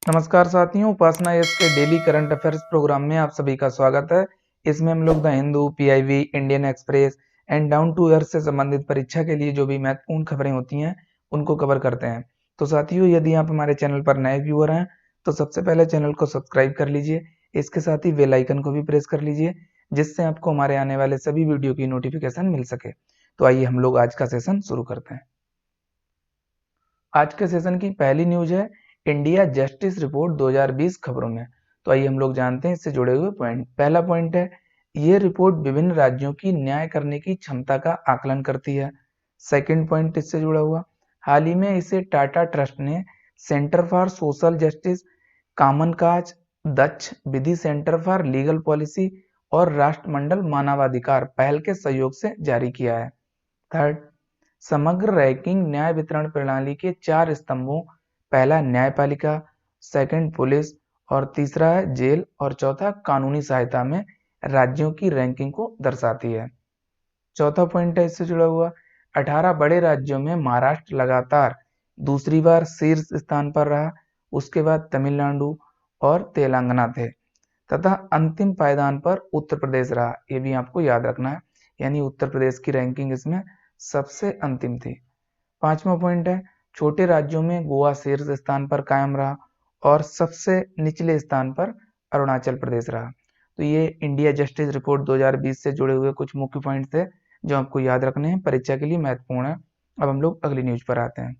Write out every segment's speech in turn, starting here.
नमस्कार साथियों, उपासना एस के डेली करंट अफेयर्स प्रोग्राम में आप सभी का स्वागत है। इसमें हम लोग the Hindu, PIB, Indian Express and down to earth से संबंधित परीक्षा के लिए जो भी महत्वपूर्ण खबरें होती हैं उनको कवर करते हैं। तो साथियों, यदि आप हमारे चैनल पर नए व्यूअर हैं तो सबसे पहले चैनल को सब्सक्राइब कर लीजिए। इसके साथ ही बेल आइकन को भी प्रेस कर लीजिए, जिससे आपको हमारे आने वाले सभी वीडियो की नोटिफिकेशन मिल सके। तो आइए हम लोग आज का सेशन शुरू करते हैं। आज के सेशन की पहली न्यूज है इंडिया जस्टिस रिपोर्ट 2020 खबरों में। तो आइए हम लोग जानते हैं इससे जुड़े हुए पॉइंट। पहला पॉइंट है, ये रिपोर्ट विभिन्न राज्यों की न्याय करने की क्षमता का आकलन करती है। सेकंड पॉइंट इससे जुड़ा हुआ, हाल ही में इसे टाटा ट्रस्ट ने centre for social justice, common cause, Daksh Vidhi centre for legal policy और राष्ट्रमंडल मानवाधिकार पहल के सहयोग से जारी किया है। थर्ड, समग्र रैंकिंग न्याय वितरण प्रणाली के 4 स्तंभों, पहला न्यायपालिका, सेकंड पुलिस और तीसरा है जेल और चौथा कानूनी सहायता में राज्यों की रैंकिंग को दर्शाती है। चौथा पॉइंट है इससे जुड़ा हुआ, 18 बड़े राज्यों में महाराष्ट्र लगातार दूसरी बार शीर्ष स्थान पर रहा। उसके बाद तमिलनाडु और तेलंगाना थे तथा अंतिम पायदान पर उत्तर प्रदेश रहा। ये भी आपको याद रखना है, यानी उत्तर प्रदेश की रैंकिंग इसमें सबसे अंतिम थी। पांचवा पॉइंट है, छोटे राज्यों में गोवा शीर्ष स्थान पर कायम रहा और सबसे निचले स्थान पर अरुणाचल प्रदेश रहा। तो ये इंडिया जस्टिस रिपोर्ट 2020 से जुड़े हुए कुछ मुख्य पॉइंट थे जो आपको याद रखने हैं, परीक्षा के लिए महत्वपूर्ण है। अब हम लोग अगली न्यूज पर आते हैं।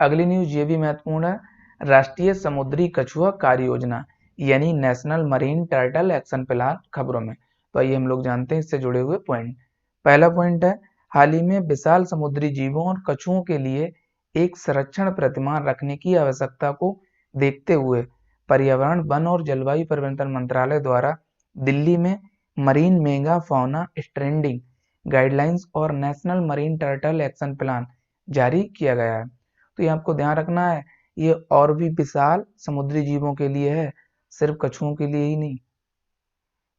अगली न्यूज ये भी महत्वपूर्ण है, राष्ट्रीय समुद्री कछुआ कार्य योजना यानी national marine turtle action plan खबरों में। तो आइए हम लोग जानते हैं इससे जुड़े हुए पॉइंट। पहला पॉइंट है, हाल ही में विशाल समुद्री जीवों और कछुओं के लिए एक संरक्षण प्रतिमान रखने की आवश्यकता को देखते हुए पर्यावरण, वन और जलवायु परिवर्तन मंत्रालय द्वारा दिल्ली में marine mega fauna stranding guidelines और national marine turtle action plan जारी किया गया है। तो ये आपको ध्यान रखना है, ये और भी विशाल समुद्री जीवों के लिए है, सिर्फ कछुओं के लिए ही नहीं।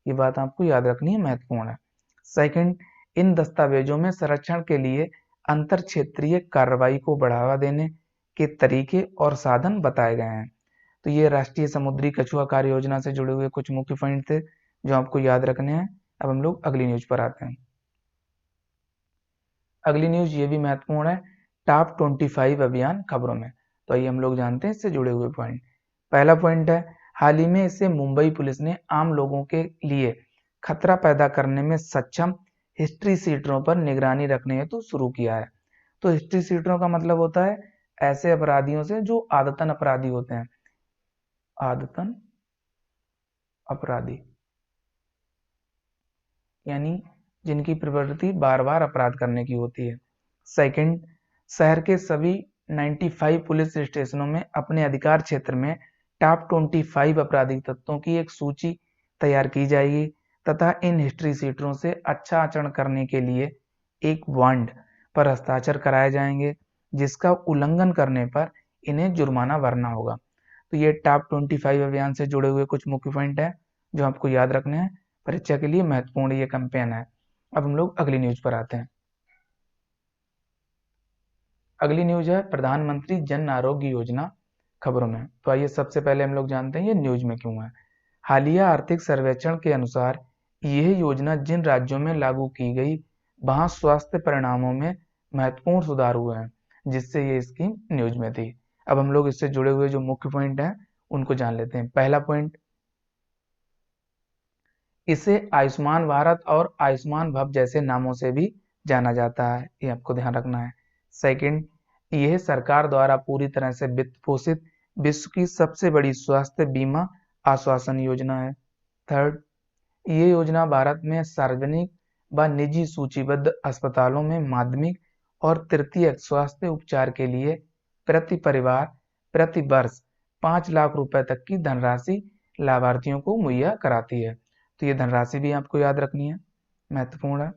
ये बात आपको याद रखनी है, महत्वपूर्ण है। सेकंड, इन दस्तावेजों में संरक्षण के लिए अंतर क्षेत्रीय कार्रवाई को बढ़ावा देने के तरीके और साधन बताए गए हैं। तो ये राष्ट्रीय समुद्री कछुआ कार्य योजना से जुड़े हुए कुछ मुख्य पॉइंट थे जो आपको याद रखने हैं। अब हम लोग अगली न्यूज पर आते हैं। अगली न्यूज ये भी महत्वपूर्ण है, टॉप 25 अभियान खबरों में। तो आइए हम लोग जानते हैं इससे जुड़े हुए पॉइंट। पहला पॉइंट है, हाल ही में इसे मुंबई पुलिस ने आम लोगों के लिए खतरा पैदा करने में सक्षम हिस्ट्री सीटरों पर निगरानी रखने हेतु शुरू किया है। तो हिस्ट्री सीटरों का मतलब होता है ऐसे अपराधियों से जो आदतन अपराधी होते हैं, आदतन अपराधी यानी जिनकी प्रवृत्ति बार बार अपराध करने की होती है। सेकंड, शहर के सभी 95 पुलिस स्टेशनों में अपने अधिकार क्षेत्र में टॉप 25 आपराधिक तत्वों की एक सूची तैयार की जाएगी तथा इन हिस्ट्री सीटरों से अच्छा आचरण करने के लिए एक बॉन्ड पर हस्ताक्षर कराए जाएंगे, जिसका उल्लंघन करने पर इन्हें जुर्माना भरना होगा। तो ये टॉप 25 अभियान से जुड़े हुए कुछ मुख्य पॉइंट है जो आपको याद रखने हैं, परीक्षा के लिए महत्वपूर्ण ये कैंपेन है। अब हम लोग अगली न्यूज पर आते हैं। अगली न्यूज है प्रधानमंत्री जन आरोग्य योजना खबरों में। तो आइए सबसे पहले हम लोग जानते हैं ये न्यूज में क्यों है। हालिया आर्थिक सर्वेक्षण के अनुसार यह योजना जिन राज्यों में लागू की गई वहां स्वास्थ्य परिणामों में महत्वपूर्ण सुधार हुए हैं, जिससे ये स्कीम न्यूज में थी। अब हम लोग इससे जुड़े हुए जो मुख्य पॉइंट हैं उनको जान लेते हैं। पहला पॉइंट, इसे आयुष्मान भारत और आयुष्मान भव जैसे नामों से भी जाना जाता है, ये आपको ध्यान रखना है। सेकंड, यह सरकार द्वारा पूरी तरह से वित्त पोषित विश्व की सबसे बड़ी स्वास्थ्य बीमा आश्वासन योजना है। थर्ड, ये योजना भारत में सार्वजनिक व निजी सूचीबद्ध अस्पतालों में माध्यमिक और तृतीयक स्वास्थ्य उपचार के लिए प्रति परिवार प्रति वर्ष 5 लाख रुपए तक की धनराशि लाभार्थियों को मुहैया कराती है। तो ये धनराशि भी आपको याद रखनी है, महत्वपूर्ण है।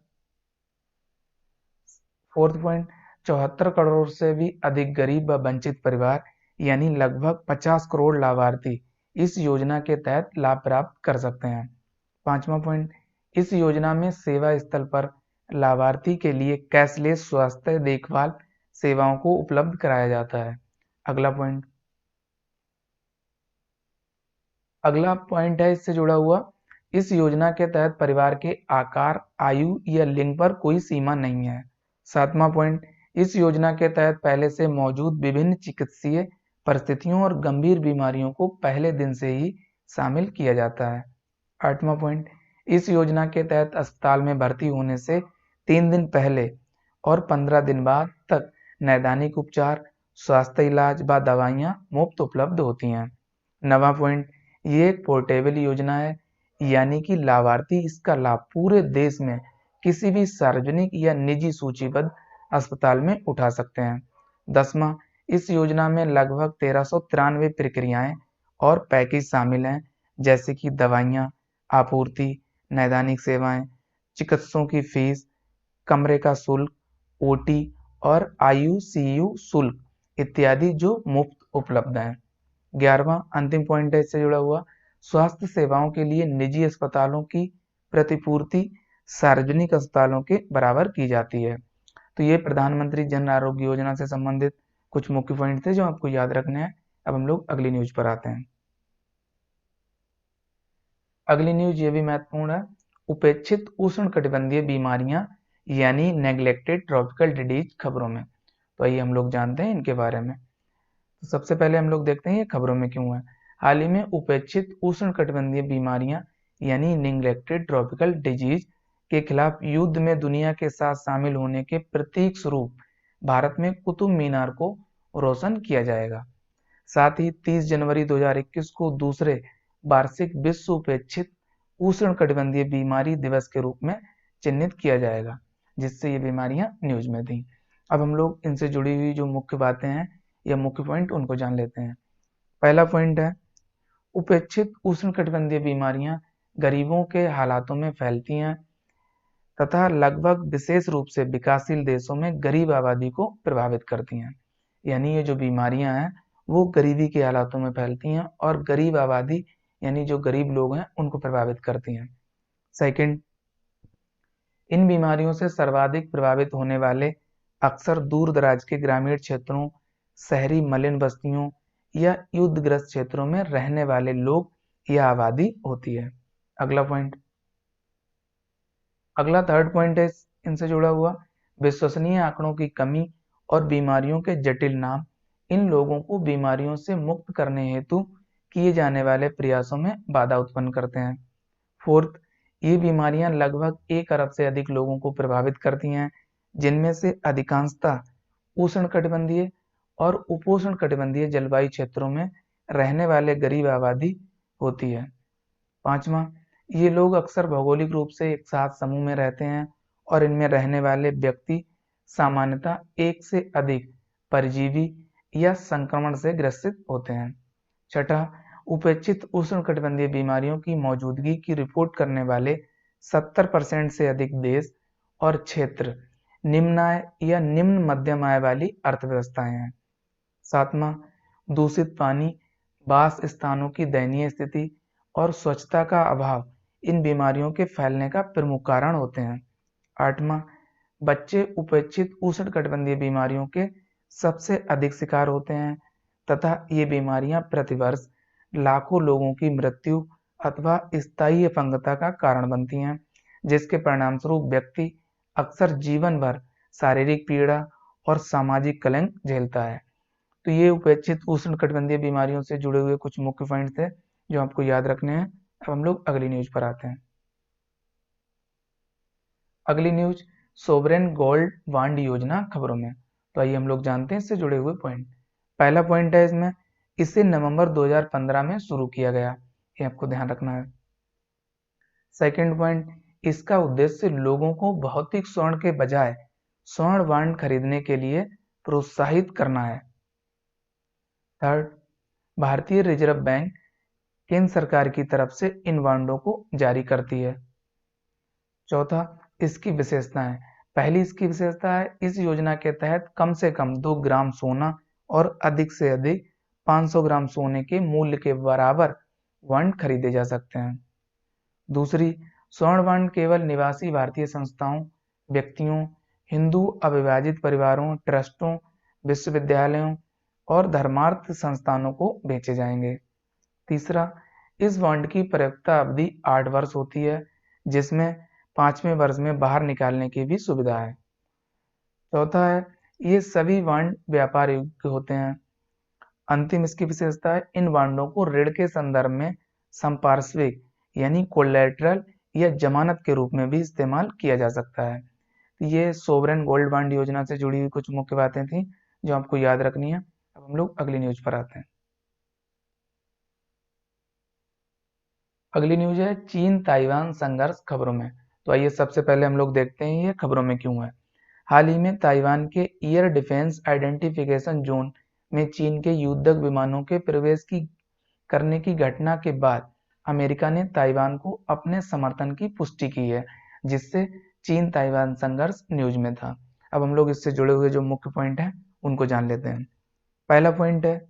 फोर्थ पॉइंट, 74 करोड़ से भी अधिक गरीब व वंचित परिवार यानी लगभग 50 करोड़ लाभार्थी इस योजना के तहत लाभ प्राप्त कर सकते हैं। पांचवा पॉइंट, इस योजना में सेवा स्थल पर लाभार्थी के लिए कैशलेस स्वास्थ्य देखभाल सेवाओं को उपलब्ध कराया जाता है। अगला पॉइंट, अगला पॉइंट है इससे जुड़ा हुआ, इस योजना के तहत परिवार के आकार, आयु या लिंग पर कोई सीमा नहीं है। 7वां पॉइंट, इस योजना के तहत पहले से मौजूद विभिन्न चिकित्सीय परिस्थितियों और गंभीर बीमारियों को पहले दिन से ही शामिल किया जाता है। 8वां पॉइंट, इस योजना के तहत अस्पताल में भर्ती होने से 3 दिन पहले और 15 दिन बाद तक नैदानिक उपचार, स्वास्थ्य इलाज व दवाइयाँ मुफ्त उपलब्ध होती हैं। 9वां पॉइंट, ये एक पोर्टेबल योजना है, यानी कि लाभार्थी इसका लाभ पूरे देश में किसी भी सार्वजनिक या निजी सूचीबद्ध अस्पताल में उठा सकते हैं। 10वां, इस योजना में लगभग 1393 प्रक्रियाएं और पैकेज शामिल हैं, जैसे कि दवाइयाँ, आपूर्ति, नैदानिक सेवाएं, चिकित्सकों की फीस, कमरे का शुल्क, ओटी और आईयूसीयू शुल्क इत्यादि जो मुफ्त उपलब्ध हैं। 11वां अंतिम पॉइंट है इससे जुड़ा हुआ, स्वास्थ्य सेवाओं के लिए निजी अस्पतालों की प्रतिपूर्ति सार्वजनिक अस्पतालों के बराबर की जाती है। तो ये प्रधानमंत्री जन आरोग्य योजना से संबंधित कुछ मुख्य पॉइंट थे जो आपको याद रखने हैं। अब हम लोग अगली न्यूज पर आते हैं। अगली न्यूज ये भी महत्वपूर्ण है, उपेक्षित उष्णकटिबंधीय बीमारियां यानी नेग्लेक्टेड ट्रॉपिकल डिजीज खबरों में। तो आइए हम लोग जानते हैं इनके बारे में। तो सबसे पहले हम लोग देखते हैं ये खबरों में क्यों है। हाल ही में उपेक्षित उष्णकटिबंधीय बीमारियां यानी नेग्लेक्टेड ट्रॉपिकल डिजीज के खिलाफ युद्ध में दुनिया के साथ शामिल होने के प्रतीक स्वरूप भारत में कुतुब मीनार को रोशन किया जाएगा। साथ ही 30 जनवरी 2021 को दूसरे वार्षिक विश्व उपेक्षित उष्णकटिबंधीय बीमारी दिवस के रूप में चिन्हित किया जाएगा, जिससे ये बीमारियां न्यूज में थी। अब हम लोग इनसे जुड़ी हुई जो मुख्य बातें हैं या मुख्य पॉइंट उनको जान लेते हैं। पहला पॉइंट है, उपेक्षित उष्णकटिबंधीय बीमारियां गरीबों के हालातों में फैलती हैं तथा लगभग विशेष रूप से विकासशील देशों में गरीब आबादी को प्रभावित करती हैं। यानी ये जो बीमारियां हैं वो गरीबी के हालातों में फैलती हैं और गरीब आबादी यानी जो गरीब लोग हैं उनको प्रभावित करती हैं। सेकंड, इन बीमारियों से सर्वाधिक प्रभावित होने वाले अक्सर दूर दराज के ग्रामीण क्षेत्रों, शहरी मलिन बस्तियों या युद्धग्रस्त क्षेत्रों में रहने वाले लोग या आबादी होती है। अगला थर्ड पॉइंट है इनसे जुड़ा हुआ, विश्वसनीय आंकड़ों की कमी और बीमारियों के जटिल नाम इन लोगों को बीमारियों से मुक्त करने हेतु किए जाने वाले प्रयासों में बाधा उत्पन्न करते हैं। फोर्थ, ये बीमारियां लगभग 1 अरब से अधिक लोगों को प्रभावित करती हैं, जिनमें से अधिकांशतः उष्णकटिबंधीय और उपोष्णकटिबंधीय जलवायु क्षेत्रों में रहने वाले गरीब आबादी होती है। 5वां, ये लोग अक्सर भौगोलिक रूप से एक साथ समूह में रहते हैं और इनमें रहने वाले व्यक्ति सामान्यतः 1 से अधिक परजीवी या संक्रमण से ग्रसित होते हैं। छठा, उपेक्षित उष्णकटिबंधीय बीमारियों की मौजूदगी की रिपोर्ट करने वाले 70% से अधिक देश और क्षेत्र निम्न आय या निम्न मध्यम आय वाली अर्थव्यवस्थाएं हैं। 7वां, दूषित पानी, वास स्थानों की दयनीय स्थिति और स्वच्छता का अभाव इन बीमारियों के फैलने का प्रमुख कारण होते हैं। 8वां, बच्चे उपेक्षित उष्णकटिबंधीय बीमारियों के सबसे अधिक शिकार होते हैं तथा ये बीमारियां प्रतिवर्ष लाखों लोगों की मृत्यु अथवा स्थायी अपंगता का कारण बनती हैं, जिसके परिणामस्वरूप व्यक्ति अक्सर जीवन भर शारीरिक पीड़ा और सामाजिक कलंक झेलता है। तो ये उपेक्षित उष्णकटिबंधीय बीमारियों से जुड़े हुए कुछ मुख्य पॉइंट थे जो आपको याद रखने हैं। अब हम लोग अगली न्यूज पर आते हैं। अगली न्यूज, सोवरेन गोल्ड बॉन्ड योजना खबरों में। तो आइए हम लोग जानते हैं इससे जुड़े हुए पॉइंट। पहला पॉइंट है इसमें, इसे नवंबर 2015 में शुरू किया गया, ये आपको ध्यान रखना है। सेकंड पॉइंट, इसका उद्देश्य लोगों को भौतिक स्वर्ण के बजाय स्वर्ण बॉन्ड खरीदने के लिए प्रोत्साहित करना है। थर्ड, भारतीय रिजर्व बैंक केंद्र सरकार की तरफ से इन बॉन्डों को जारी करती है। चौथा, इसकी विशेषताएं। पहली इसकी विशेषता है, इस योजना के तहत कम से कम 2 ग्राम सोना और अधिक से अधिक 500 ग्राम सोने के मूल्य के बराबर बॉन्ड खरीदे जा सकते हैं। दूसरी, स्वर्ण बॉन्ड केवल निवासी भारतीय संस्थाओं, व्यक्तियों, हिंदू अविभाजित परिवारों, ट्रस्टों, विश्वविद्यालयों और धर्मार्थ संस्थानों को बेचे जाएंगे। तीसरा, इस बॉन्ड की परिपक्वता अवधि 8 वर्ष होती है, जिसमें 5वें वर्ष में बाहर निकालने की भी सुविधा है। चौथा है, ये सभी बॉन्ड व्यापार योग्य होते हैं। अंतिम इसकी विशेषता है, इन बॉन्डों को ऋण के संदर्भ में संपार्श्विक यानी कोलैटरल या जमानत के रूप में भी इस्तेमाल किया जा सकता है। ये सोवरेन गोल्ड बॉन्ड योजना से जुड़ी हुई कुछ मुख्य बातें थी जो आपको याद रखनी है। अब हम लोग अगली न्यूज पर आते हैं। अगली न्यूज है चीन ताइवान संघर्ष खबरों में। तो आइए सबसे पहले हम लोग देखते हैं ये खबरों में क्यों है। हाल ही में ताइवान के एयर डिफेंस आइडेंटिफिकेशन जोन में चीन के युद्धक विमानों के प्रवेश की करने की घटना के बाद अमेरिका ने ताइवान को अपने समर्थन की पुष्टि की है, जिससे चीन ताइवान संघर्ष न्यूज में था। अब हम लोग इससे जुड़े हुए जो मुख्य पॉइंट हैं उनको जान लेते हैं। पहला पॉइंट है,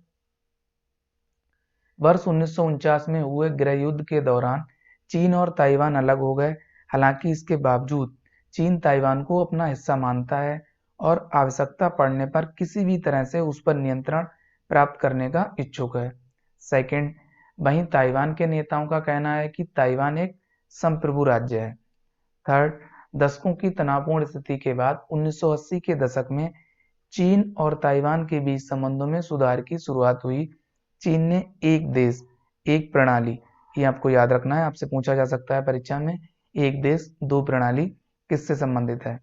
वर्ष 1949 में हुए गृह युद्ध के दौरान चीन और ताइवान अलग हो गए। हालांकि इसके बावजूद चीन ताइवान को अपना हिस्सा मानता है और आवश्यकता पड़ने पर किसी भी तरह से उस पर नियंत्रण प्राप्त करने का इच्छुक है। सेकंड, वहीं ताइवान के नेताओं का कहना है कि ताइवान एक संप्रभु राज्य है। थर्ड, दशकों की तनावपूर्ण स्थिति के बाद 1980 के दशक में चीन और ताइवान के बीच संबंधों में सुधार की शुरुआत हुई। चीन ने एक देश एक प्रणाली, ये आपको याद रखना है, आपसे पूछा जा सकता है परीक्षा में, एक देश दो प्रणाली किससे संबंधित है।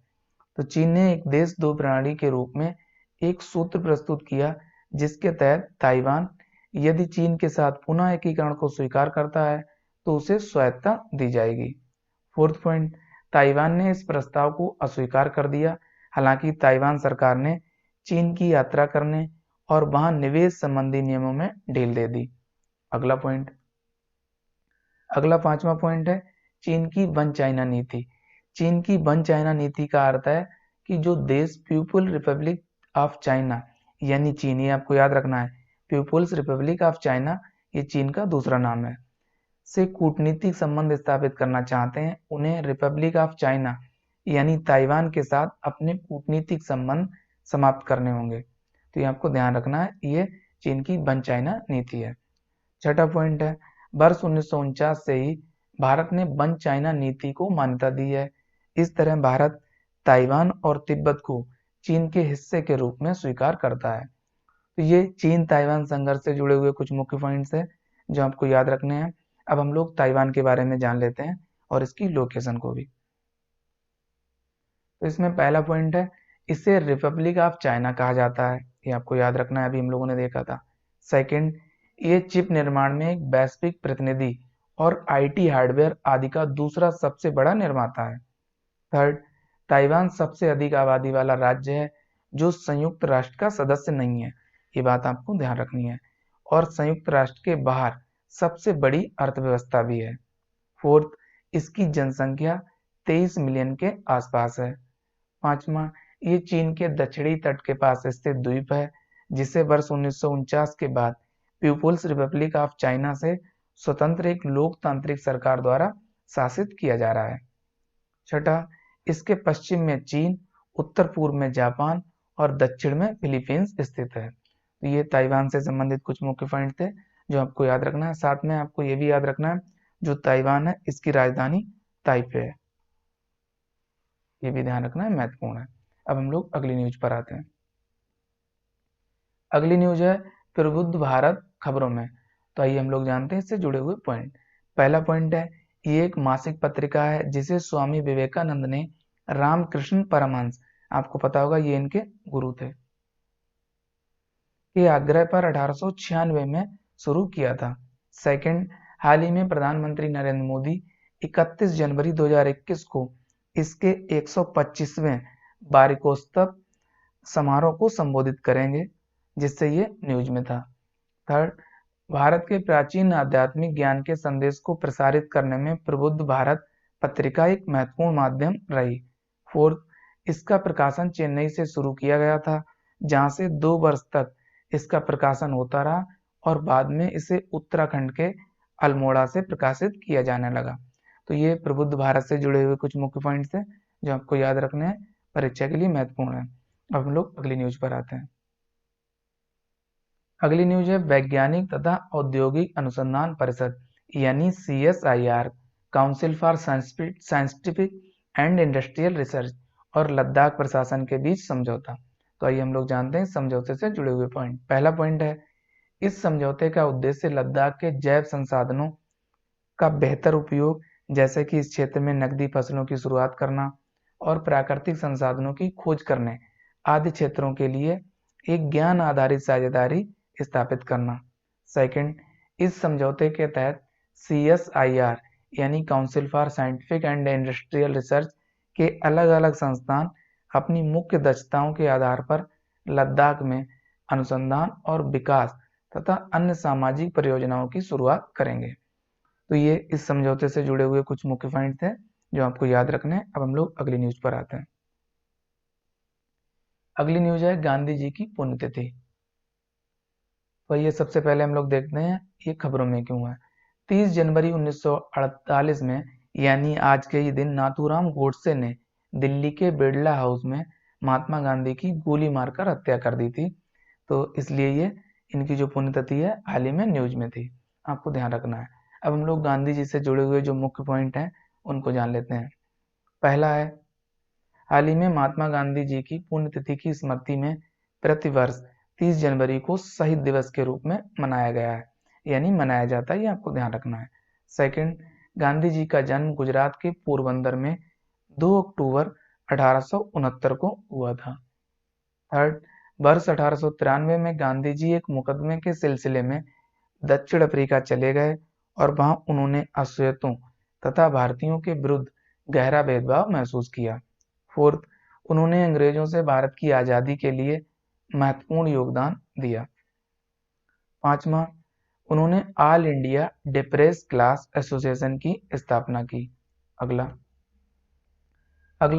तो चीन ने एक देश दो प्रणाली के रूप में एक सूत्र प्रस्तुत किया, जिसके तहत ताइवान यदि चीन के साथ पुनः एकीकरण को स्वीकार करता है तो उसे स्वायत्तता दी जाएगी। फोर्थ पॉइंट, ताइवान ने इस प्रस्ताव को अस्वीकार कर दिया। हालांकि ताइवान सरकार ने चीन की यात्रा करने और वहां निवेश संबंधी नियमों में ढील दे दी। अगला पॉइंट, अगला पांचवा पॉइंट है चीन की वन चाइना नीति। चीन की वन चाइना नीति का अर्थ है कि जो देश पीपुल रिपब्लिक ऑफ चाइना यानी चीन, ये आपको याद रखना है, पीपुल्स रिपब्लिक ऑफ चाइना ये चीन का दूसरा नाम है, से कूटनीतिक संबंध स्थापित करना चाहते हैं, उन्हें रिपब्लिक ऑफ चाइना यानी ताइवान के साथ अपने कूटनीतिक संबंध समाप्त करने होंगे। तो ये आपको ध्यान रखना है, ये चीन की वन चाइना नीति है। छठा पॉइंट है, वर्ष 1949 से ही भारत ने वन चाइना नीति को मान्यता दी है। इस तरह भारत ताइवान और तिब्बत को चीन के हिस्से के रूप में स्वीकार करता है। तो ये चीन ताइवान संघर्ष से जुड़े हुए कुछ मुख्य पॉइंट्स हैं जो आपको याद रखने हैं। अब हम लोग ताइवान के बारे में जान लेते हैं और इसकी लोकेशन को भी। तो इसमें पहला पॉइंट है, इसे रिपब्लिक ऑफ चाइना कहा जाता है, ये आपको याद रखना है, अभी हम लोगों ने देखा था। सेकंड, ये चिप निर्माण में एक वैश्विक प्रतिनिधि और आईटी हार्डवेयर आदि का दूसरा सबसे बड़ा निर्माता है। थर्ड, ताइवान सबसे अधिक आबादी वाला राज्य है जो संयुक्त राष्ट्र का सदस्य नहीं है, ये बात आपको ध्यान रखनी है, और संयुक्त राष्ट्र के बाहर सबसे बड़ी अर्थव्यवस्था भी है। फोर्थ, इसकी जनसंख्या 23 मिलियन के आसपास है। पांचवा, ये चीन के दक्षिणी तट के पास स्थित द्वीप है, जिसे वर्ष 1949 के बाद पीपुल्स रिपब्लिक ऑफ चाइना से स्वतंत्र एक लोकतांत्रिक सरकार द्वारा शासित किया जा रहा है। छठा, इसके पश्चिम में चीन, उत्तर पूर्व में जापान और दक्षिण में फिलीपींस स्थित है। तो ये ताइवान से संबंधित कुछ मुख्य पॉइंट थे जो आपको याद रखना है। साथ में आपको ये भी याद रखना है, जो ताइवान है इसकी राजधानी ताइपे है, ये भी ध्यान रखना है, महत्वपूर्ण है। अब हम लोग अगली न्यूज पर आते हैं। अगली न्यूज है प्रबुद्ध भारत खबरों में। तो आइए हम लोग जानते हैं इससे जुड़े हुए पॉइंट। पहला पॉइंट है, ये एक मासिक पत्रिका है जिसे स्वामी विवेकानंद ने रामकृष्ण परमहंस, आपको पता होगा ये इनके गुरु थे, के आग्रह पर 1896 में शुरू किया था। सेकंड, हाल ही में प्रधानमंत्री नरेंद्र मोदी 31 जनवरी 2021 को इसके 125वें वार्षिकोत्सव समारोह को संबोधित करेंगे, जिससे ये न्यूज में था। थर्ड, भारत के प्राचीन आध्यात्मिक ज्ञान के संदेश को प्रसारित करने में प्रबुद्ध भारत पत्रिका एक महत्वपूर्ण माध्यम रही। फोर्थ, इसका प्रकाशन चेन्नई से शुरू किया गया था, जहां से 2 वर्ष तक इसका प्रकाशन होता रहा और बाद में इसे उत्तराखंड के अल्मोड़ा से प्रकाशित किया जाने लगा। तो ये प्रबुद्ध भारत से जुड़े हुए कुछ मुख्य पॉइंट्स हैं जो आपको याद रखने हैं, परीक्षा के लिए महत्वपूर्ण है। अब हम लोग अगली न्यूज पर आते हैं। अगली न्यूज है वैज्ञानिक तथा औद्योगिक अनुसंधान परिषद, यानी CSIR, council for scientific and industrial research, और लद्दाख प्रशासन के बीच समझौता। तो आइए हम लोग जानते हैं समझौते से जुड़े हुए पॉइंट। पहला पॉइंट है, इस समझौते का उद्देश्य लद्दाख के जैव संसाधनों का बेहतर उपयोग, जैसे कि इस क्षेत्र में नकदी फसलों की शुरुआत करना और प्राकृतिक संसाधनों की खोज करने आदि क्षेत्रों के लिए एक ज्ञान आधारित साझेदारी स्थापित करना। सेकंड, इस समझौते के तहत CSIR यानी council for scientific and industrial research के अलग अलग संस्थान अपनी मुख्य दक्षताओं के आधार पर लद्दाख में अनुसंधान और विकास तथा अन्य सामाजिक परियोजनाओं की शुरुआत करेंगे। तो ये इस समझौते से जुड़े हुए कुछ मुख्य पॉइंट थे जो आपको याद रखने हैं। अब हम लोग अगली न्यूज पर आते हैं। अगली न्यूज है गांधी जी की पुण्यतिथि। तो ये सबसे पहले हम लोग देखते हैं ये खबरों में क्यों है। 30 जनवरी 1948 में यानी आज के ही दिन नाथूराम गोडसे ने दिल्ली के बिड़ला हाउस में महात्मा गांधी की गोली मारकर हत्या कर दी थी। तो इसलिए ये इनकी जो पुण्यतिथि है हाल ही में न्यूज में थी, आपको ध्यान रखना है। अब हम लोग गांधी जी से जुड़े हुए जो मुख्य पॉइंट हैं उनको जान लेते हैं। पहला है, हाल ही में महात्मा गांधी जी की पुण्यतिथि की स्मृति में प्रतिवर्ष 30 जनवरी को शहीद दिवस के रूप में मनाया गया है, यानी मनाया जाता है, ये आपको ध्यान रखना है। सेकंड, गांधी जी का जन्म गुजरात के पोरबंदर में 2 अक्टूबर 1869 को हुआ था। थर्ड, वर्ष 1893 में गांधी जी एक मुकदमे के सिलसिले में दक्षिण अफ्रीका चले गए और वहां उन्होंने अश्वेतों तथा भारतीयों के विरुद्ध गहरा भेदभाव महसूस किया। फोर्थ, उन्होंने अंग्रेजों से भारत की आज़ादी के लिए महत्वपूर्ण योगदान दिया। पांचवा, उन्होंने all India depress class association की स्थापना की। अगला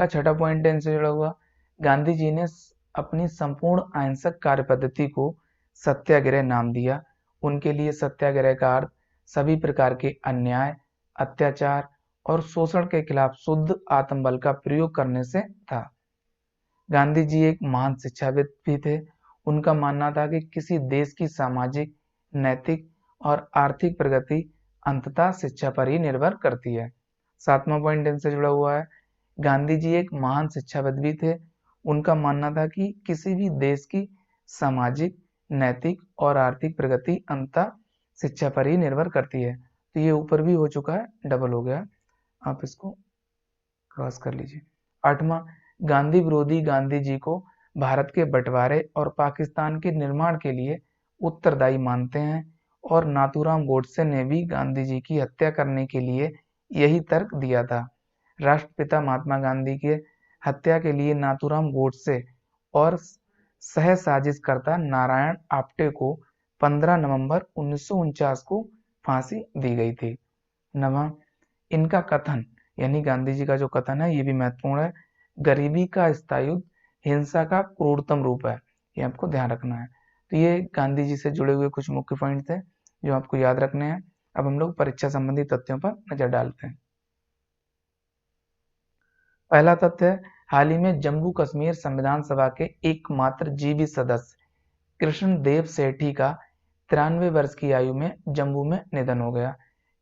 छठा पॉइंट इनसे जुड़ा हुआ, गांधी जी ने अपनी संपूर्ण अहिंसक कार्य पद्धति को सत्याग्रह नाम दिया। उनके लिए सत्याग्रह का अर्थ सभी प्रकार के अन्याय, अत्याचार और शोषण के खिलाफ शुद्ध आत्मबल का प्रयोग करने से था। गांधी जी एक महान शिक्षाविद भी थे। उनका मानना था कि किसी देश की सामाजिक, नैतिक और आर्थिक प्रगति अंततः शिक्षा पर ही निर्भर करती है। सातवां पॉइंट इनसे जुड़ा हुआ है, गांधी जी एक महान शिक्षाविद भी थे। उनका मानना था कि किसी भी देश की सामाजिक, नैतिक और आर्थिक प्रगति अंततः शिक्षा पर ही निर्भर करती है। तो ये ऊपर भी हो चुका है, डबल हो गया, आप इसको क्रॉस कर लीजिए। आठवां, गांधी विरोधी गांधी जी को भारत के बंटवारे और पाकिस्तान के निर्माण के लिए उत्तरदायी मानते हैं और नाथूराम गोडसे ने भी गांधी जी की हत्या करने के लिए यही तर्क दिया था। राष्ट्रपिता महात्मा गांधी के हत्या के लिए नाथूराम गोडसे और सह साजिशकर्ता नारायण आप्टे को 15 नवंबर 1949 को फांसी दी गई थी। नवा, इनका कथन यानी गांधी जी का जो कथन है ये भी महत्वपूर्ण है, गरीबी का स्थायी युद्ध हिंसा का क्रूरतम रूप है, ये आपको ध्यान रखना है। तो ये गांधी जी से जुड़े हुए कुछ मुख्य पॉइंट थे जो आपको याद रखने हैं। अब हम लोग परीक्षा संबंधी तथ्यों पर नजर डालते हैं। पहला तथ्य है, हाल ही में जम्मू कश्मीर संविधान सभा के एकमात्र जीवित सदस्य कृष्णदेव सेठी का 93 वर्ष की आयु में जम्मू में निधन हो गया।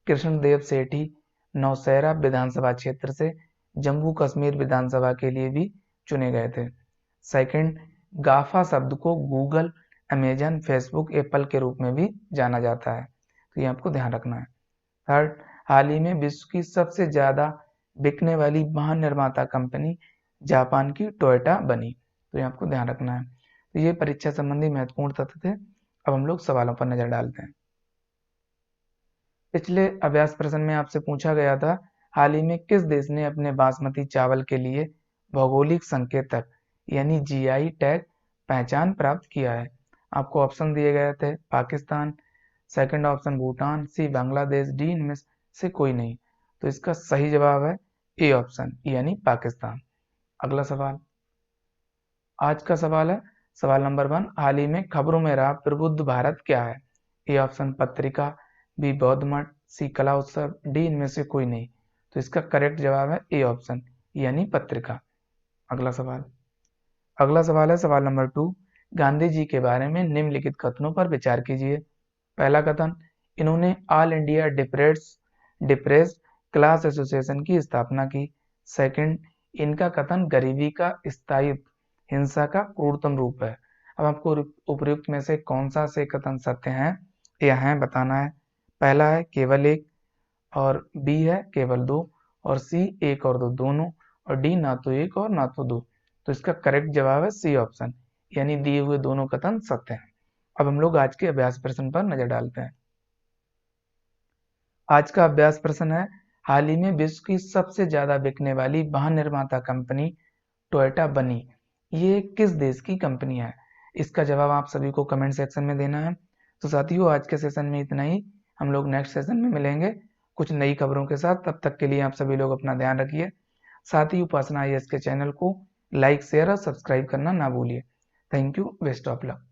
कृष्णदेव सेठी नौशहरा विधानसभा क्षेत्र से जम्मू कश्मीर विधानसभा के लिए भी चुने गए थे। सेकंड, गाफा शब्द को गूगल, अमेजन, फेसबुक, एप्पल के रूप में भी जाना जाता है, तो ये आपको ध्यान रखना है। थर्ड, हाल ही में विश्व की सबसे ज्यादा बिकने वाली वाहन निर्माता कंपनी जापान की टोयोटा बनी, तो ये आपको ध्यान रखना है। तो ये परीक्षा संबंधी महत्वपूर्ण तथ्य थे। अब हम लोग सवालों पर नजर डालते हैं। पिछले अभ्यास प्रश्न में आपसे पूछा गया था, हाल ही में किस देश ने अपने बासमती चावल के लिए भौगोलिक संकेतक यानी GI टैग पहचान प्राप्त किया है। आपको ऑप्शन दिए गए थे, पाकिस्तान, सेकंड ऑप्शन भूटान, सी बांग्लादेश, डी इनमें से कोई नहीं। तो इसका सही जवाब है ए ऑप्शन यानी पाकिस्तान। अगला सवाल, आज का सवाल है सवाल नंबर 1, हाल ही में खबरों में रहा प्रबुद्ध भारत क्या है। ए ऑप्शन पत्रिका, बी बौद्ध मठ, सी कला उत्सव, डी इनमें से कोई नहीं। तो इसका करेक्ट जवाब है ए ऑप्शन यानी पत्रिका। अगला सवाल है सवाल नंबर 2, गांधी जी के बारे में निम्नलिखित कथनों पर विचार कीजिए। पहला कथन, इन्होंने all India depressed class association की स्थापना की। सेकंड, इनका कथन गरीबी का स्थायित्व हिंसा का क्रूरतम रूप है। अब आपको उपयुक्त में से कौन सा से कथन सत्य है या है बताना है। पहला है केवल एक, और बी है केवल दो, और सी एक और दो दोनों, और डी ना तो एक और ना तो दो। तो इसका करेक्ट जवाब है सी ऑप्शन, यानी दिए हुए दोनों कथन सत्य हैं। अब हम लोग आज के अभ्यास प्रश्न पर नजर डालते हैं। आज का अभ्यास प्रश्न है, हाल ही में विश्व की सबसे ज्यादा बिकने वाली वाहन निर्माता कंपनी टोयोटा बनी, ये किस देश की कंपनी है। इसका जवाब आप सभी को कमेंट सेक्शन में देना है। तो साथियों, आज के सेशन में इतना ही। हम लोग नेक्स्ट सेशन में मिलेंगे कुछ नई खबरों के साथ। तब तक के लिए आप सभी लोग अपना ध्यान रखिए। साथ ही उपासना IAS के चैनल को लाइक, शेयर और सब्सक्राइब करना ना भूलिए। Thank you, best of luck.